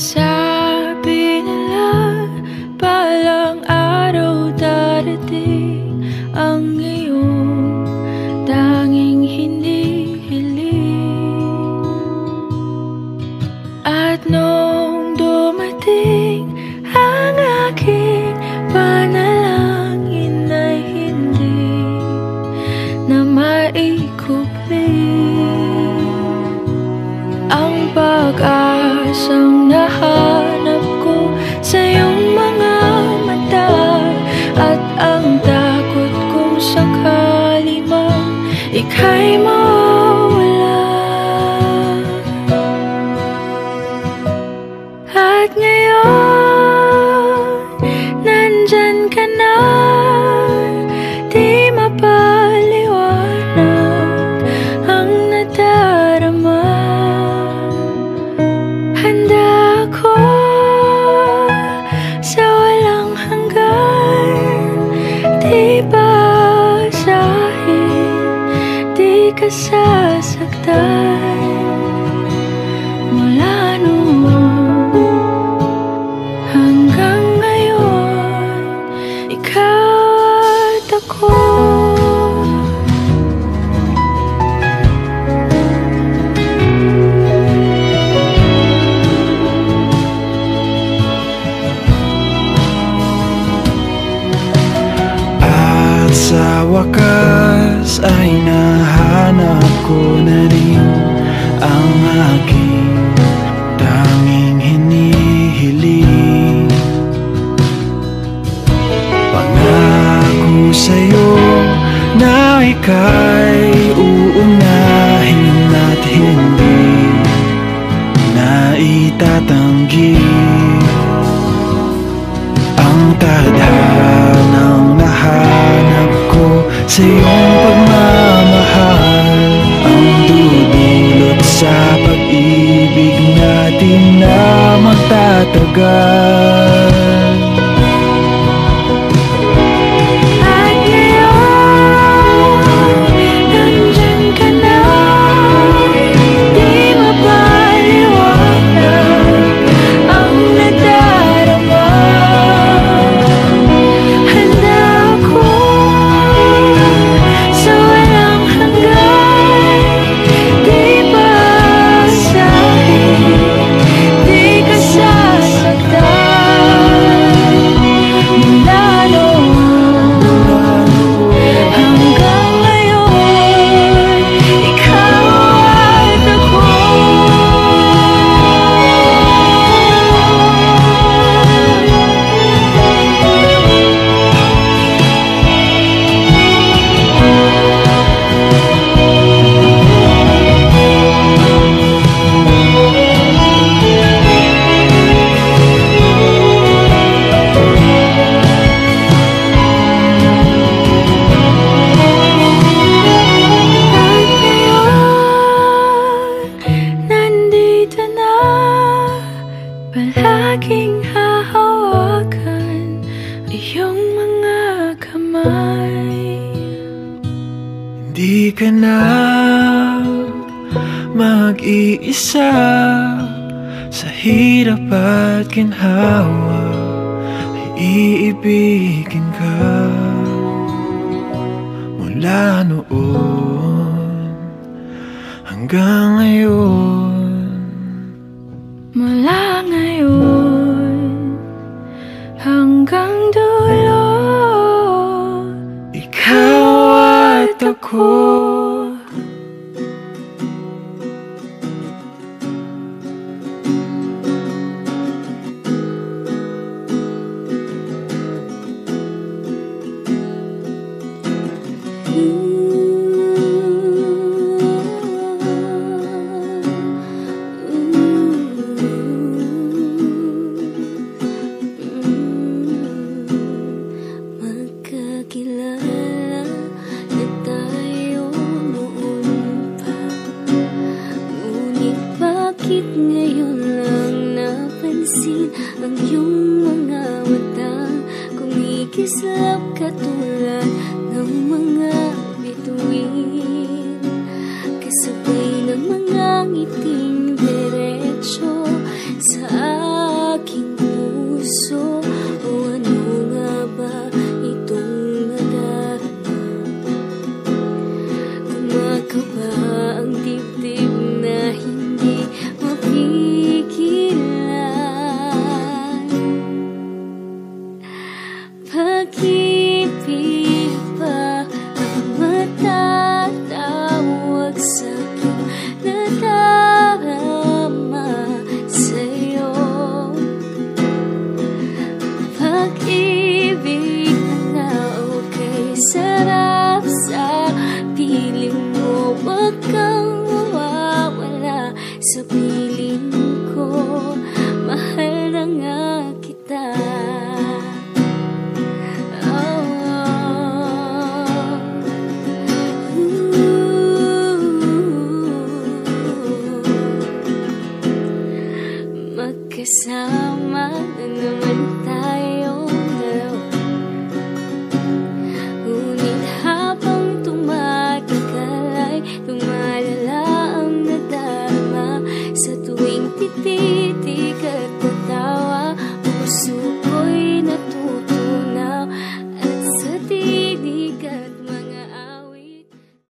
Sabi nila, balang araw darating ang iyong tanging hinihiling. At nung dumating ang aking panalangin ay hindi na maikupli ang pag-asang nahanap ko sa iyong mga mata, at ang takot kong sakali man ika'y mawala. At ngayon, nandyan ka na, di mapaliwanag ang nadarama. Handa ako sa walang hanggan, di basahin, di ka sasaktan. Mula noon hanggang ngayon, ikaw at ako. Sa wakas ay nahanap ko na rin ang aking tanging hinihiling. Pangako sa'yo na ika'y uunahin at hindi na itatanggi ang tadhanang nahanap ko sa iyong pagmamahal, ang dudulot sa pag-ibig natin na magtatagal. Palaging hahawakan iyong mga kamay. Hindi ka na mag-iisa sa hirap at ginhawa, ay iibigin ka. Mula noon hanggang ngayon, mula ngayon hanggang dulo, ikaw at ako. Bakit ngayon lang napansin ang iyong mga mata, kumikislap katulad ng mga bituin, kasabay ng mga ngiting diretso sa ngiti